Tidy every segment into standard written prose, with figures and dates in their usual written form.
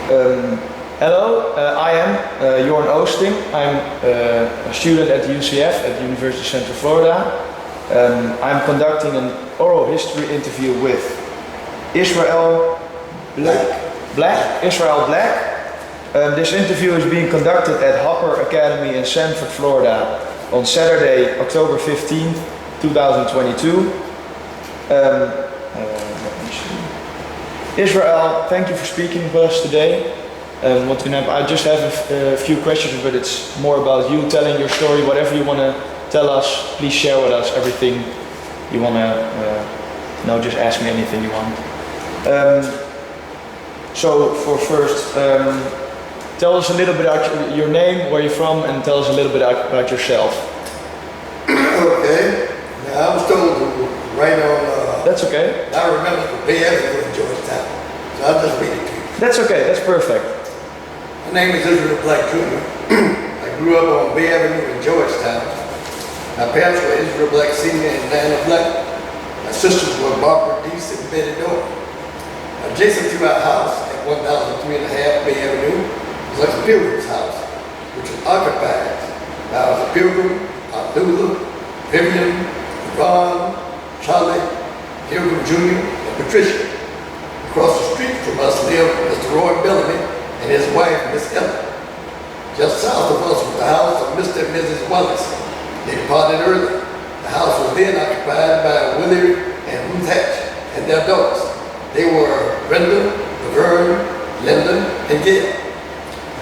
Hello, I am Jorn Oosting. I'm a student at the UCF, at the University of Central Florida. I'm conducting an oral history interview with Israel Black. This interview is being conducted at Hopper Academy in Sanford, Florida on Saturday, October 15th, 2022. Israel, thank you for speaking with us today. I just have a few questions, but it's more about you telling your story. Whatever you want to tell us, please share with us everything you want to know. Just ask me anything you want. So for first, tell us a little bit about your name, where you're from, and tell us a little bit about yourself. Okay. Now, I was told to write on... That's okay. I remember the Bay Avenue in Georgetown, so I'll just read it to you. That's okay. That's perfect. My name is Israel Black Jr. I grew up on Bay Avenue in Georgetown. My parents were Israel Black Sr. and Diana Black. My sisters were Barbara Deese and Betty Dorr. Adjacent to our house at 1003.5 Bay Avenue was a pilgrim's house, which was occupied by a pilgrim, Lula, Vivian, Ron, Charlie, Pilgrim Jr., and Patricia. Across the street from us lived Mr. Roy Bellamy and his wife, Miss Ellen. Just south of us was the house of Mr. and Mrs. Wallace. They departed early. The house was then occupied by Willie and Ruth Hatch and their daughters. They were Brenda, Laverne, Lyndon, and Gail.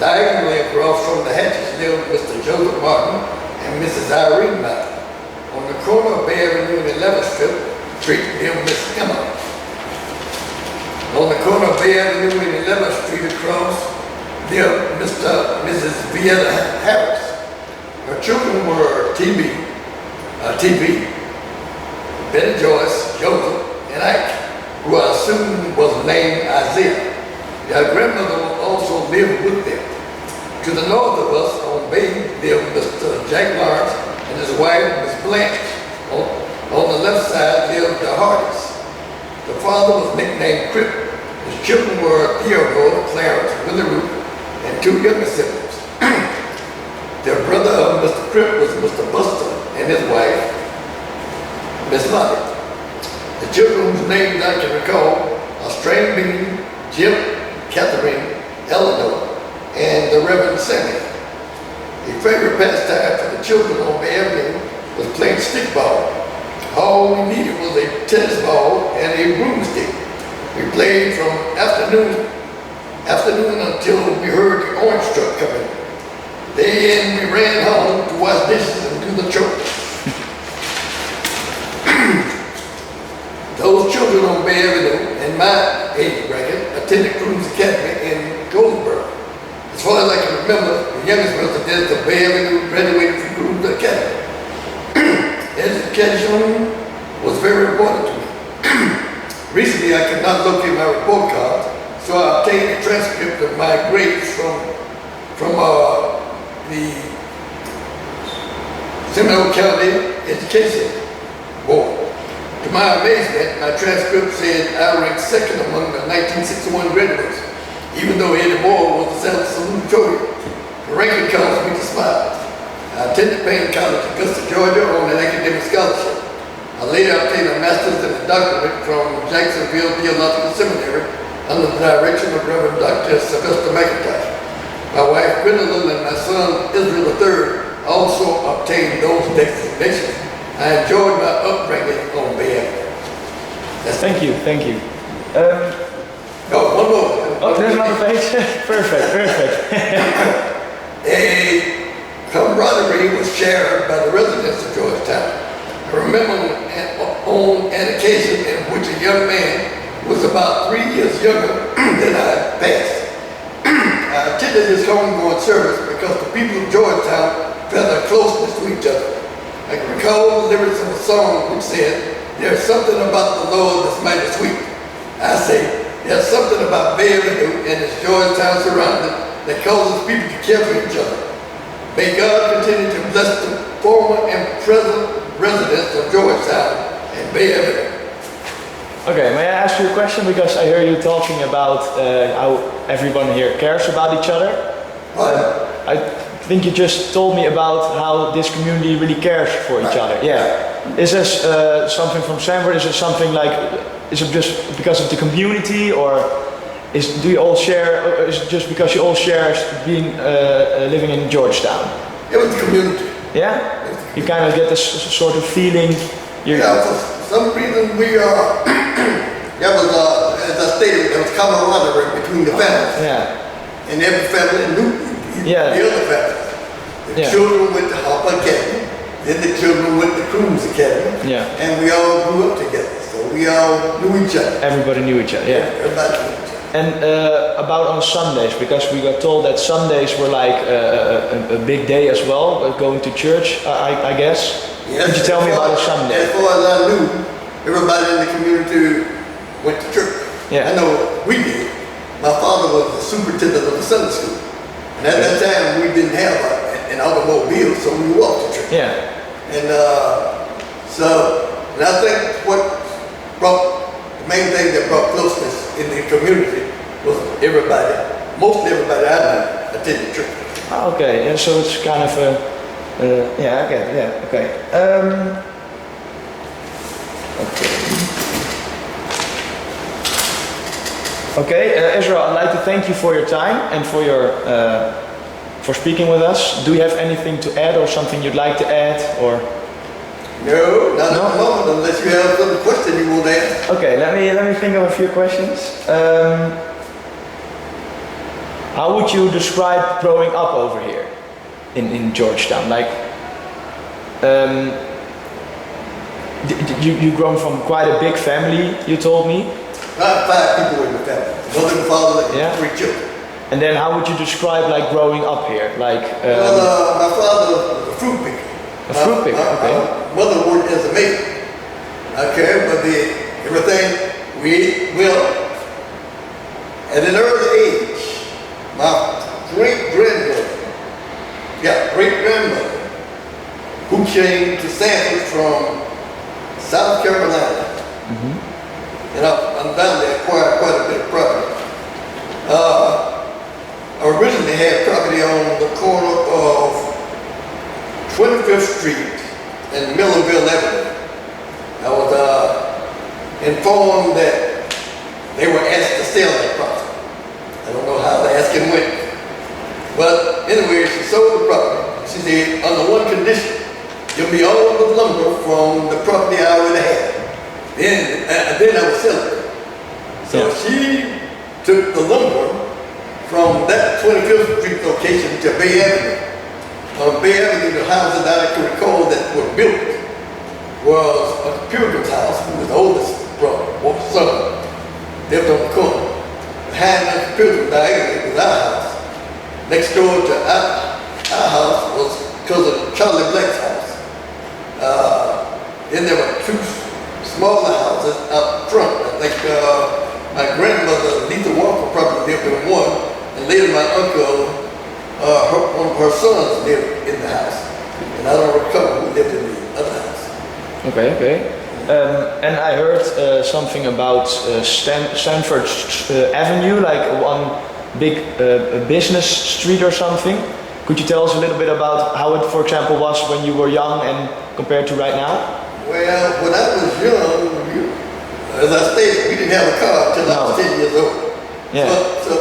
Diagonally across from the Hatches lived Mr. Joseph Martin and Mrs. Irene Martin. On the corner of Bay Avenue and 11th Street lived Miss Emma. On the corner of Bay Avenue and 11th Street across lived Mr. and Mrs. Vieta Harris. Her children were TB, Betty Joyce, Joseph, and Ike, who I assume was named Isaiah. Their grandmother also lived with them. To the north of us on Bay lived Mr. Jack Lawrence and his wife, Miss Blanche. On the left side lived the Hardys. The father was nicknamed Crip. His children were Theodore, Clarence, Willie Root, and two younger siblings. Their brother of Mr. Crip was Mr. Buster and his wife, Miss Lottie. The children whose names I can recall are Strain Bean, Jim, Catherine, Eleanor, and the Reverend Sammy. A favorite pastime for the children on Bay Avenue was playing stickball. All we needed was a tennis ball and a broomstick. We played from afternoon until we heard the orange truck coming. Then we ran home to wash dishes and do the chores. Those children on Bay Avenue in my age bracket attended Cruz Academy in Goldsboro. As far as I can remember, the youngest residents of Bay Avenue graduated from Cruz Academy. Education was very important to me. Recently, I could not locate my report card, so I obtained a transcript of my grades from the Seminole County Education Board. To my amazement, my transcript said I ranked second among the 1961 graduates, even though Eddie Moore was the seventh salutatorian. The ranking caused me to smile. I attended Payne College, Augusta, Georgia on an academic scholarship. I later obtained a master's and a doctorate from Jacksonville Theological Seminary under the direction of Reverend Dr. Sylvester McIntosh. My wife, Gwendolyn, and my son, Israel III, also obtained those designations. I enjoyed my upbringing on Bay Avenue. Thank you. One more. Oh, there's another page? Perfect. A camaraderie was shared by the residents of Georgetown. I remember on an occasion in which a young man was about 3 years younger than I passed. I attended his homegoing service because the people of Georgetown felt a closeness to each other. I can recall the lyrics of a song which said, "There's something about the Lord that's mighty sweet." I say, there's something about Bay Avenue and its Georgetown surrounding that causes people to care for each other. May God continue to bless the former and present residents of Georgetown and Bay Avenue. Okay, may I ask you a question? Because I hear you talking about how everyone here cares about each other. I think you just told me about how this community really cares for each other. Yeah. Is this something from Sanford? Is it something like, is it just because of the community, or do you all share, or is it just because you all share being living in Georgetown? It was the community. Yeah? You kind of get this sort of feeling. Yeah, for some reason we are, that was, as I stated, there was camaraderie between the families. Yeah. And every family knew the other family. The children went to Harper Academy, then the children went to Cruz Academy, and we all grew up together. So we all knew each other. Everybody knew each other, yeah. Everybody knew each other. And about on Sundays, because we got told that Sundays were like a big day as well, going to church, I guess. Yes, could you tell me about a Sunday? As far as I knew, everybody in the community went to church. Yeah. I know we did. My father was the superintendent of the Sunday school. And at that time, we didn't have an automobile, so we walked to church. Yeah. And and I think what brought, the main thing that brought closeness in the community was most everybody I knew attended church. Okay, yeah, so it's kind of a, yeah, okay, yeah, okay. Okay, Israel, I'd like to thank you for your time and for your for speaking with us. Do you have anything to add or something you'd like to add, or? No, not at the moment, unless you have some question you want to ask. Okay, let me think of a few questions. How would you describe growing up over here in Georgetown? Like, you grown from quite a big family, you told me. 5 people in the family, mother and father and 3 children. And then how would you describe like growing up here? Like, my father was a fruit picker. A fruit picker, okay. My mother worked as a maid. Okay, but everything we ate well. At an early age, my great-grandmother, who came to Sanford from South Carolina, and I'm down there, acquired quite a bit of property. Originally had property on the corner of 25th Street and Millerville Avenue. I was informed that they were asked to sell that property. I don't know how the asking went. But anyway, she sold the property. She said, under one condition, give me all the lumber from the property I already had. Then I would sell it. So she took the lumber from that 25th Street location to Bay Avenue. On Bay Avenue, the houses that I can recall that were built was a Pilgrim's house, who was the oldest brother, or son, lived on the corner. Behind the Pilgrim diagonally was our house. Next door to our house was cousin Charlie Black's house. Then there were 2 smaller houses up front. I think my grandmother, Letha Walker, probably lived in one, and later my uncle, one of her sons lived in the house. And I don't recall who lived in the other house. Okay. And I heard something about Sanford Avenue, like one big business street or something. Could you tell us a little bit about how it, for example, was when you were young and compared to right now? Well, when I was young, as I stated, we didn't have a car until I was 10 years old. Yeah. So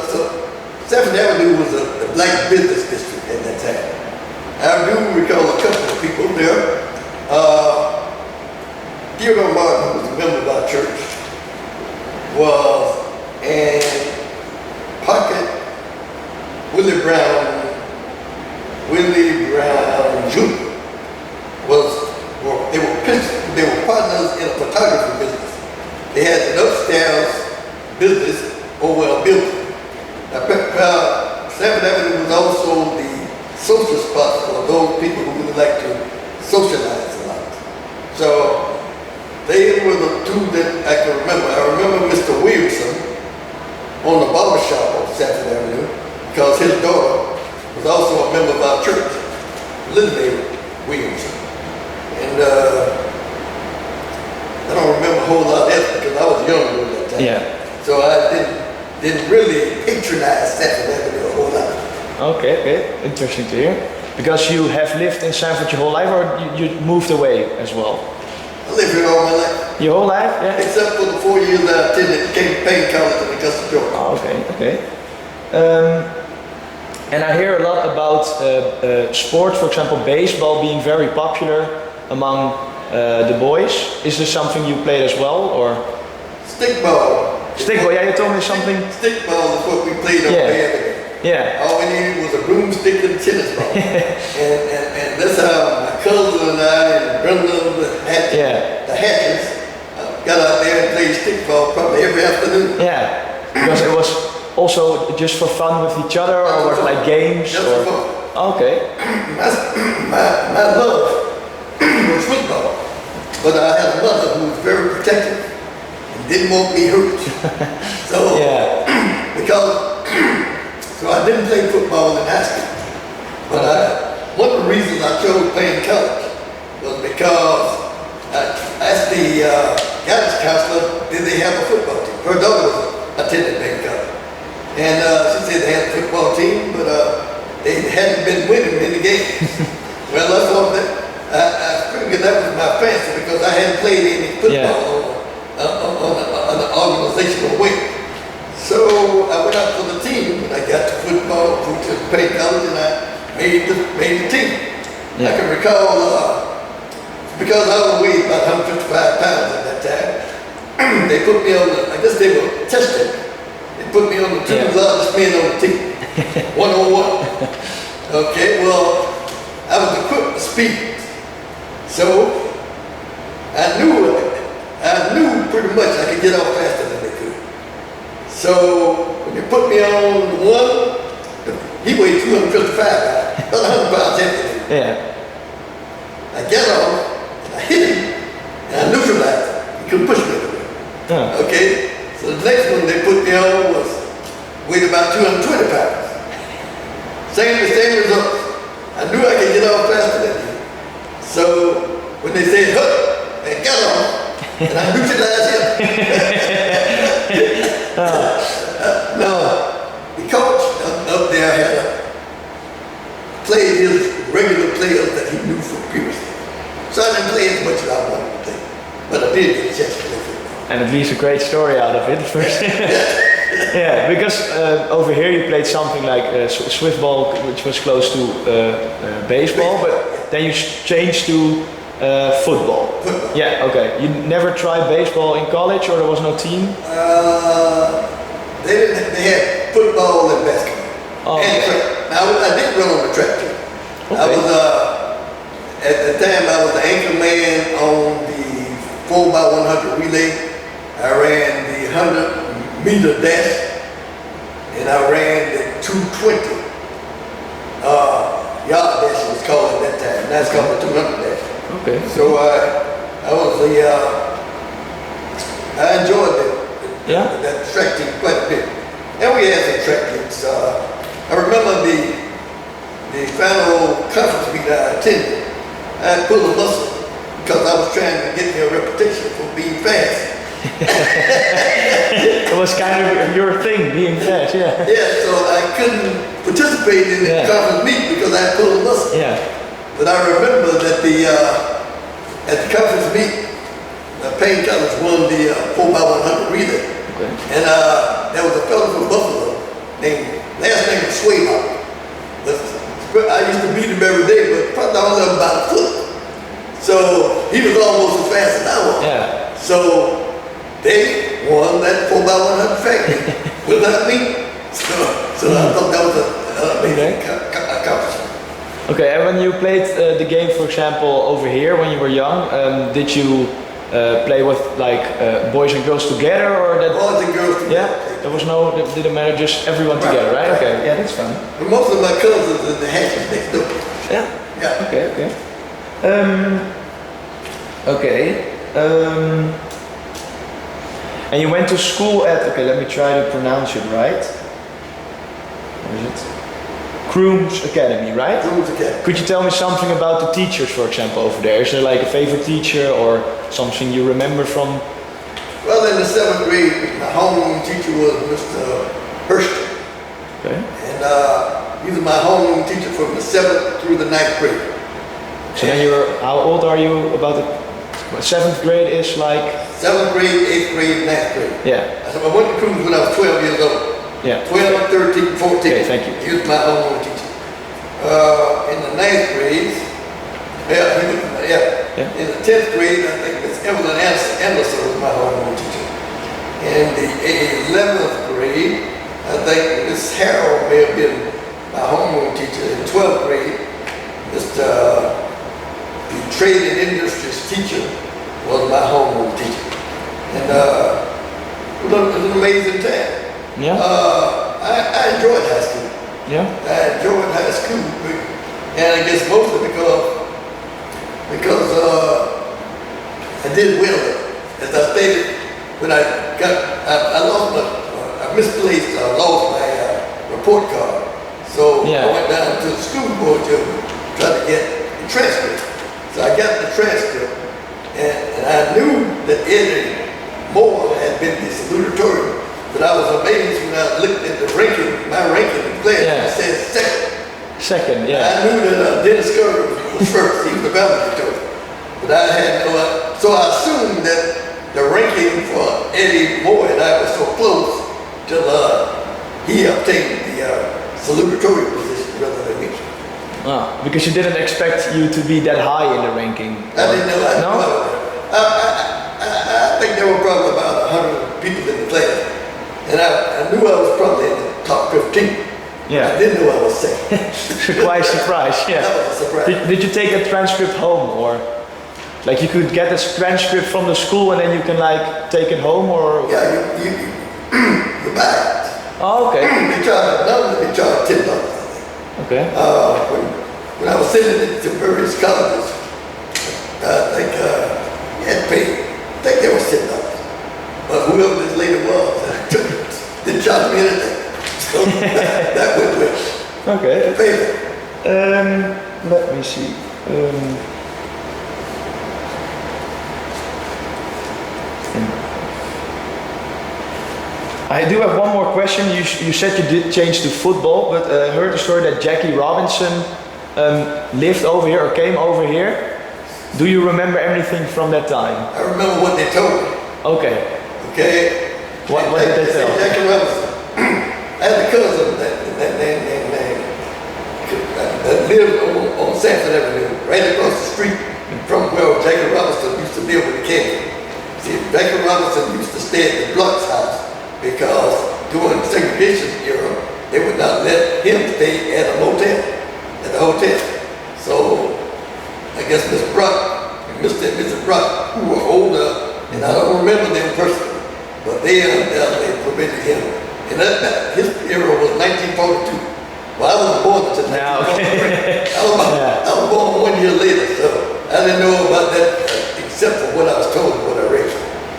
Sanford Avenue was the black business district at that time. I do recall a couple of people there. Theodore Martin, who was a member of our church, was, and Pocket Willie Brown Jr. They were partners in a photography business. They had an upstairs business over a building. Sanford Avenue was also the social spot for those people who really like to socialize a lot. So they were the 2 that I can remember. I remember Mr. Williamson on the barber shop on Sanford Avenue because his daughter was also a member of our church, Linda Williamson. And I don't remember a whole lot else because I was young during that time. Yeah. So I didn't really patronize Sanford Avenue a whole lot. Okay, okay, interesting to hear. Because you have lived in Sanford your whole life, or you moved away as well? I lived here all my life. Your whole life, yeah? Except for the 4 years that I attended Payne College in Augusta, Georgia. Oh, okay, okay. And I hear a lot about sports, for example, baseball being very popular among the boys. Is this something you played as well, or? Stickball. Stickball, yeah, you told me something. Stickball is what we played on Avenue. Yeah. All we needed was a broomstick and a tennis ball. and that's how my cousin and I and Brenda the Hatches got out there and played stickball probably every afternoon. Yeah, because it was also just for fun with each other, or was it like games? Just or? for fun. Okay. My love was football, but I had a mother who was very protective and didn't want me hurt. So, So I didn't play football in high school, but one of the reasons I chose Payne College was because I asked the guidance counselor, did they have a football team? Her daughter was attending Payne College, and she said they had a football team, but they hadn't been winning many games. Well, I thought that I figured that was my fancy because I hadn't played any football on an organizational way. So I went out for the team, and I got to football, went to Payne College, and I made the team. I can recall, because I weighed about 155 pounds at that time, they put me on I guess they were testing. They put me on the two largest men on the team, 1-on-1. Okay, well, I was equipped to speed. So I knew pretty much I could get off faster than they could. So when they put me on one, he weighed 255 pounds, about 100 pounds heavier. Yeah. I got off, and I hit him, and I neutralized him. He couldn't push me anywhere. Okay, so the next one they put me on was weighed about 220 pounds. Same results. I knew I could get off faster than him. So when they said "Hup," I got off, and I neutralized him. Now, the coach up there had played his regular players that he knew from previously. So I didn't play as much as I wanted to play, but I did get a chance to play football. And at least a great story out of it first. Yeah, because over here you played something like swiftball, which was close to baseball, but then you changed to football. Yeah, okay. You never tried baseball in college, or there was no team? They had football and basketball. And track. Now, I did run on the track team. I was, at the time, I was the anchor man on the 4x100 relay. I ran the 100-meter dash, and I ran the 220 yard dash, it was called at that time. Now it's called the 200 dash. Okay. So I enjoyed that track team quite a bit. And we had some track teams. I remember the final conference meeting I attended. I pulled a muscle because I was trying to get me a reputation for being fast. It was kind of your thing, being fast, yeah. Yeah, so I couldn't participate in the conference meeting because I pulled a muscle. Yeah. But I remember that at the conference meeting, Payne College won the 4x100 relay. Okay. And there was a fellow from Buffalo last name was Swayhawk. I used to beat him every day, but probably only about a foot. So he was almost as fast as I was. Yeah. So they won that 4x100 track without me. So I thought that was an amazing accomplishment. Okay, and when you played the game, for example, over here when you were young, did you play with like boys and girls together, or that? Boys and girls together. Yeah, there was no, didn't matter, just everyone together, right? Okay, yeah, that's fun. But most of my cousins in the Hatches next door. Yeah. Yeah. Okay, okay. And you went to school at, okay, let me try to pronounce it right. What is it? Croom's Academy, right? Croom's Academy. Could you tell me something about the teachers, for example, over there? Is there like a favorite teacher or something you remember from Well, in the 7th grade, my homeroom teacher was Mr. Hurston. Okay. And he was my homeroom teacher from the 7th through the 9th grade. So then how old are you about the 7th grade is like? 7th grade, 8th grade, 9th grade. Yeah. I went to cruise when I was 12 years old. Yeah. 12, 13, 14. Okay, thank you. He was my homeroom teacher. In the 9th grade, in the 10th grade, I think Miss Evelyn Anderson was my homeroom teacher. In the 11th grade, I think Miss Harold may have been my homeroom teacher. In 12th grade, the trade and industries teacher was my homeroom teacher. And it was an amazing time. Yeah. I enjoyed high school. Yeah. I enjoyed high school, and I guess mostly because I did well. As I stated, when I lost my report card. So Yeah. I went down to the school board to try to get the transcript. So I got the transcript, and I knew that Eddie Moore had been the salutatorian, but I was amazed when I looked at my ranking in class. Yeah. It said second. Second, yeah. I knew that Dennis Curry was first. He was the valedictorian. But I had no, so I assumed that the ranking for Eddie Moore and I was so close till he obtained the salutatorian position rather than me. Ah, because you didn't expect you to be that high in the ranking. I didn't know. No? I think there were probably about 100 people in the class, and I knew I was probably in the top 15. Yeah. I didn't know I was second. Quite surprised, yeah. That was a surprise. Did you take a transcript home, or like you could get a transcript from the school and then you can like take it home, or? Yeah, you buy it. Oh, okay. They charge $10. Okay. When I was sending it to various colleges, I think you had to pay. I think there was $10. But whoever this lady was, didn't charge me anything. So that went with Okay. payment. Let me see. I do have one more question. You said you did change to football, but I heard the story that Jackie Robinson lived over here or came over here. Do you remember anything from that time? I remember what they told me. Okay. Okay. What did they tell? Jackie Robinson. I had a cousin that lived on Sanford Avenue, right across the street from where Jackie Robinson used to live with the king. See, Jackie Robinson used to stay at the Blunt's house because during the segregation era, they would not let him stay at the hotel. So I guess Miss Bruck and Mr. and Mrs. Bruck, who were older, and I don't remember them personally, but they undoubtedly prevented him. And his era was 1942. Well, I wasn't born until 1943. I was born 1 year later, so I didn't know about that except for what I was told and what I read.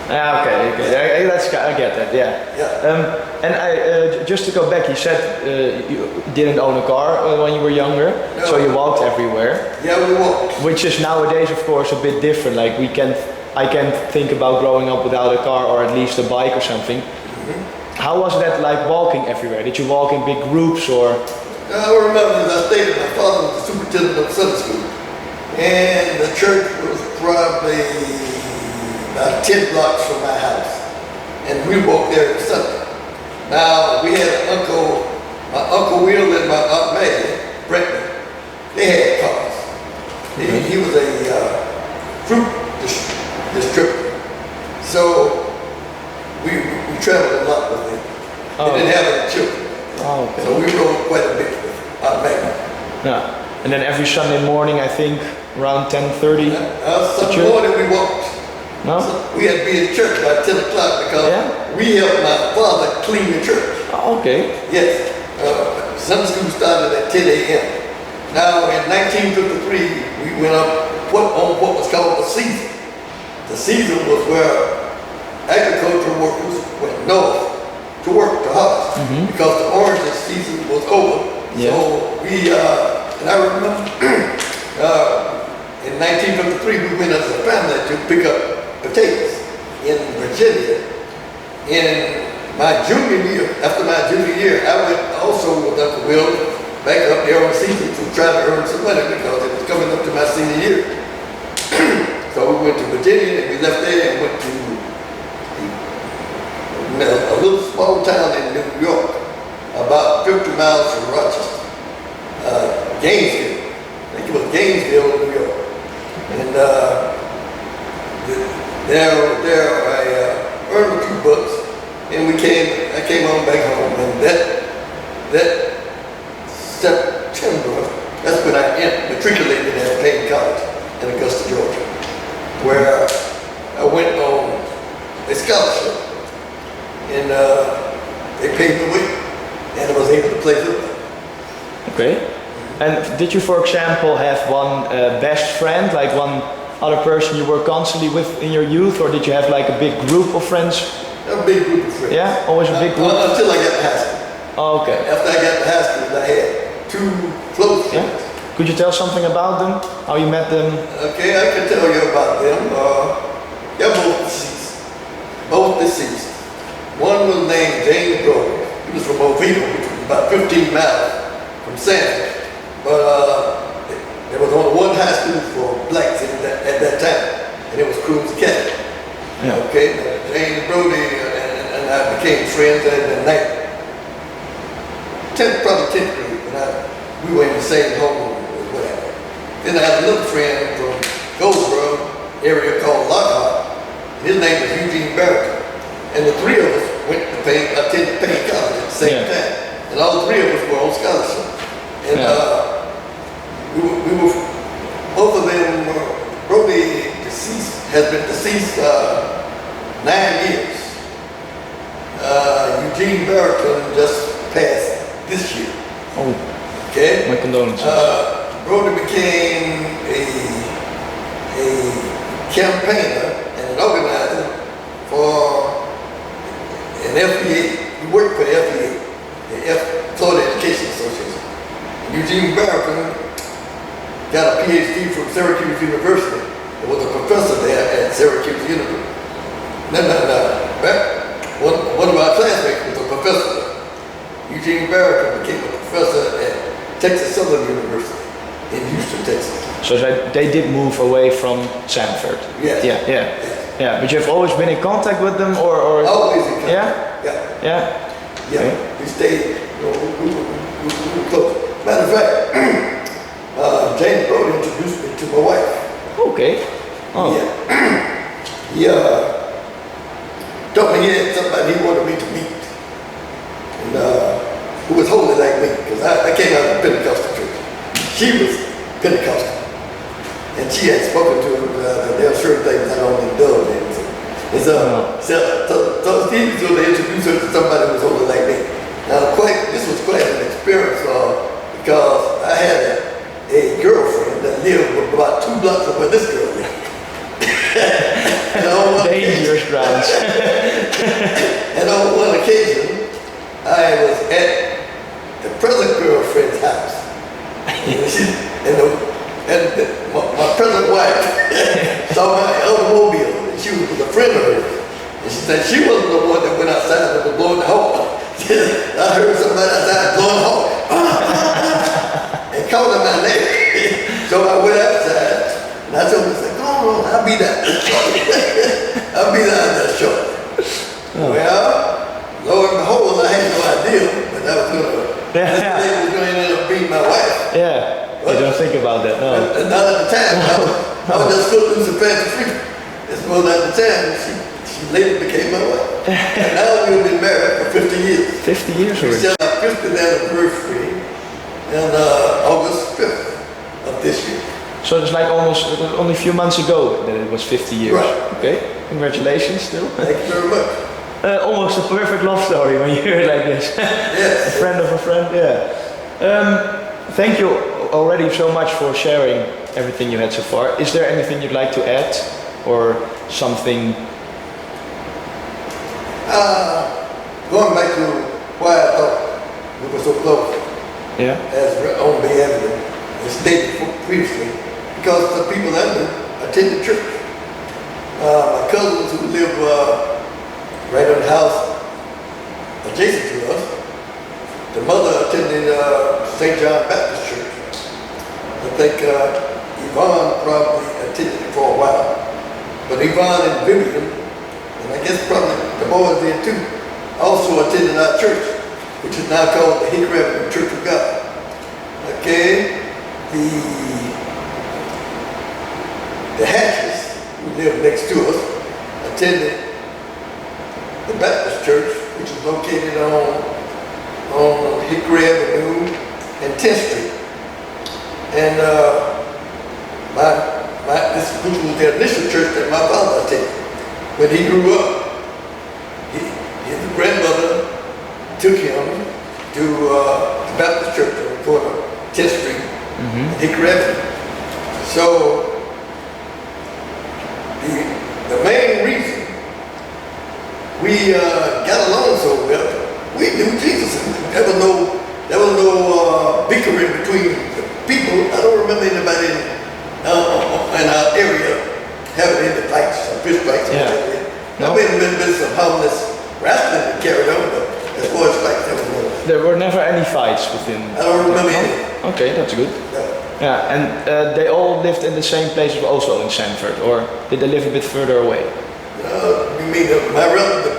Okay. I get that. Yeah. Yeah. And just to go back, you said you didn't own a car when you were younger, No. so you walked everywhere. Yeah, we walked. Which is nowadays, of course, a bit different. Like I can't think about growing up without a car or at least a bike or something. Mm-hmm. How was that like walking everywhere? Did you walk in big groups or? I remember, as I stated, my father was the superintendent of Sunday school, and the church was probably about 10 blocks from my house, and we walked there every Sunday. Now, we had an uncle, my Uncle Will and my Aunt Maggie, Brenton, they had cars. He was a fruit distributor, so we traveled a lot with him. Oh. They didn't have any children. Oh, okay. So we rode quite a bit with Aunt Maggie. Yeah. And then every Sunday morning, I think around 10:30. Sunday morning we walked. No? So we had to be in church by 10 o'clock because we helped my father clean the church. Oh, okay. Yes. Sunday school started at 10 a.m. Now in 1953, we went up on what was called the season. The season was where agricultural workers went north to work, to harvest, because the orange season was over. Yeah. So we, and I remember in 1953, we went as a family to pick up potatoes in Virginia. In my junior year, after my junior year, I went also with Uncle Will back up there overseas to try to earn some money because it was coming up to my senior year. So we went to Virginia and we left there and went to a little small town in New York, about 50 miles from Rochester, Gainesville. I think it was Gainesville, New York. And there I earned a few bucks, and I came on back home, and that September, that's when I matriculated at Payne College in Augusta, Georgia, where I went on a scholarship, and they paid the way, and I was able to play football. Okay. And did you, for example, have one best friend, like one other person you were constantly with in your youth, or did you have like a big group of friends? A big group of friends. Yeah, always a big group? Until I got to high school. Oh, okay. After I got to high school, I had two close friends. Yeah. Could you tell something about them? How you met them? Okay, I can tell you about them. They're both deceased. Both deceased. One was named James Brody. He was from Oviedo, which was about 15 miles from Sanford. But there was only one high school for blacks at that time, and it was Cruz Academy. Yeah. Okay, James Brody and I became friends at the night. Probably 10th grade, when we were in the same home or whatever. Then I had another friend from Goldsboro area called Lockhart. His name was Eugene Barrington. And the three of us attended Payne College at the same time. And all three of us were on scholarship. And we were, both of them were, Brody has been deceased 9 years. Eugene Barrington just passed this year. Oh, okay. My condolences. Brody became a campaigner and an organizer for an FEA. He worked for the FEA, the Florida Education Association. Eugene Barrington got a PhD from Syracuse University and was a professor there at Syracuse University. No. One of our classmates was a professor there. Eugene Barrington became a professor at Texas Southern University in Houston, Texas. So they did move away from Sanford. Yes. Yeah. But you've always been in contact with them, or always in contact. Yeah. Okay. We stayed. We were close. Matter of fact, James Brody introduced me to my wife. Okay. Oh. Yeah. He told me he had somebody he wanted me to meet. And who was holy like me, because I came out of a Pentecostal church. She was Pentecostal. And she had spoken to him, there were certain things I don't indulge in. And so they introduced her to somebody who was holy like me. Now this was quite an experience because I had a girlfriend that lived about 2 blocks of where this girl lived. Dangerous grounds. And on one occasion, I was at the present girlfriend's house. And my present wife saw my automobile, and she was a friend of hers. And she said she wasn't the one that went outside and was blowing the horn. I heard somebody outside blowing the horn. And called her my name. So I went outside, and I told her, go on, I'll be there. I'll be there shortly. Oh. Well, lo and behold, I had no idea, but this lady was going to end up being my wife. Yeah. You don't think about that, no. And not at the time. I was just footloose and fast free. This was at the time. She later became my wife. And now we've been married for 50 years. 50 years already. We celebrated our 50th anniversary on August 5th of this year. So it's like only a few months ago that it was 50 years. Right. Okay, congratulations still. Thank you very much. Almost a perfect love story when you hear it like this. Yes. A friend of a friend, yeah. Thank you already so much for sharing everything you had so far. Is there anything you'd like to add or something? Going back to why I thought we were so close. Yeah. As on the evidence, as stated previously, because the people that attended church. My cousins who live right on the house adjacent to us, the mother attended St. John Baptist Church. I think Yvonne probably attended it for a while. But Yvonne and Vivian, and I guess probably the boys did too, also attended our church, which is now called the Hickory Avenue Church of God. Okay, the Hatches, who live next to us, attended the Baptist Church, which is located on Hickory Avenue and 10th Street. And this was the initial church that my father attended. When he grew up, his grandmother took him to the Baptist church on the corner of 10th Street, and Hickory Avenue. So the main reason we got along so well, we knew Jesus. There was no bickering between the people. I don't remember anybody in our area having any fights or fist fights. Yeah. No. There may have been some harmless wrestling that carried on, but as far as fights, there was no. There were never any fights within. I don't remember any. Okay, that's good. Yeah. Yeah, and they all lived in the same place also in Sanford, or did they live a bit further away? You mean the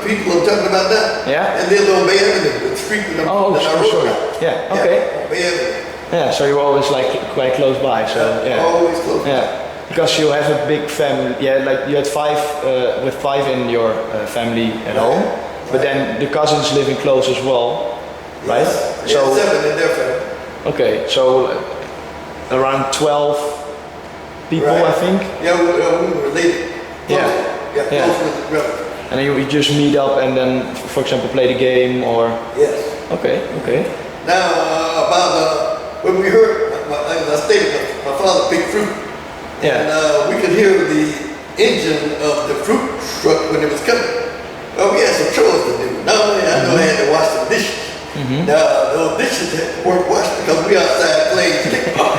people I'm talking about now? Yeah. And they live on Bay Avenue, the street that I sorry. wrote. Yeah. Okay. Yeah, on Bay Avenue. Yeah, so you were always like quite close by. So yeah. Always close. Yeah. Because you have a big family. Yeah, like you had five in your family at home, but then the cousins living close as well, right? Yes. So 7 in their family. okay, so around 12 people, Right. I think. Yeah, we were related. Yeah. Yeah, Yeah. close with the brother. And then you just meet up and then, for example, play the game or. Yes. Okay. Now, about when we heard, as I stated, my father picked fruit. Yeah. And we could hear the engine of the fruit truck when it was coming. Well, we had some chores to do. Not only I know I had to wash the dishes. Now, those dishes weren't washed because we outside playing kickball.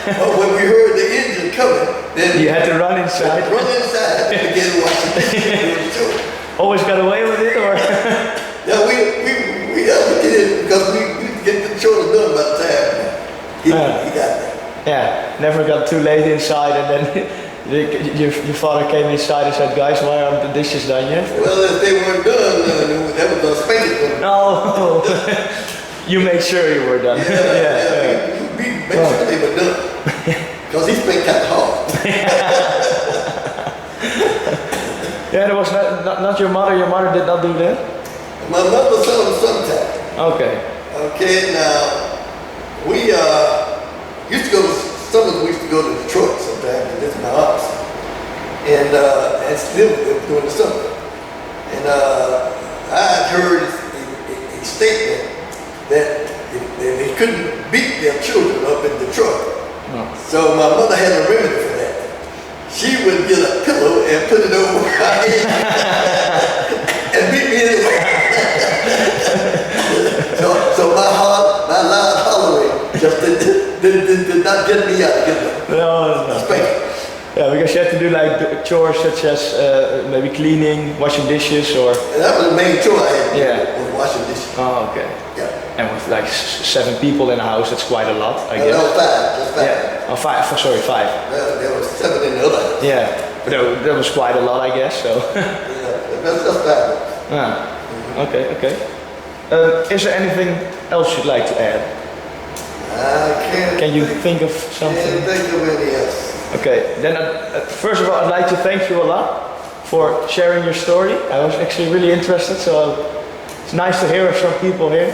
But when we heard the engine coming, then You had to run inside. run inside and begin to wash the dishes and do the chores. Always got away with it, or? Yeah, we did it because we get the chores done by the time he got there. Yeah, never got too late inside, and then your father came inside and said, "Guys, why aren't the dishes done yet?" Well, if they weren't done, that was a spanking. No, you make sure you were done. We make sure they were done. Because he spanked kind of hard. Yeah, there was not your mother. Your mother did not do that. My mother saw him sometime. Okay. Okay, now, we used to go to, some of us we used to go to Detroit sometimes to visit my aunts. And still during the summer. And I had heard a statement that they couldn't beat their children up in Detroit. So my mother had a remedy for that. She would get a pillow and put it over her head and beat me anyway. So my loud hollering just did not get me out of No. spanking. Yeah, because you had to do like chores such as maybe cleaning, washing dishes, or. And that was the main chore I had to do, Yeah. was washing dishes. Oh, okay. Yeah. And with like 7 people in the house, that's quite a lot, I guess. That was 5, just 5. Yeah. Oh, 5. Sorry, 5. Well, there was 7 in the other house. Yeah. But that was quite a lot, I guess. So. Yeah, that's just 5. Ah. Okay. Is there anything else you'd like to add? I can't. Can you think of Can't something? think of any else. Okay. Then first of all, I'd like to thank you a lot for sharing your story. I was actually really interested, so it's nice to hear of some people here.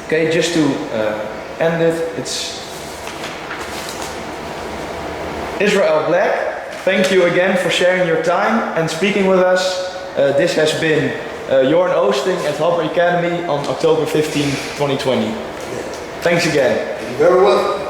Okay, just to end it, it's Israel Black. Thank you again for sharing your time and speaking with us. This has been Jorn Oosting at Hopper Academy on October 15, 2020. Thanks again. You're very welcome.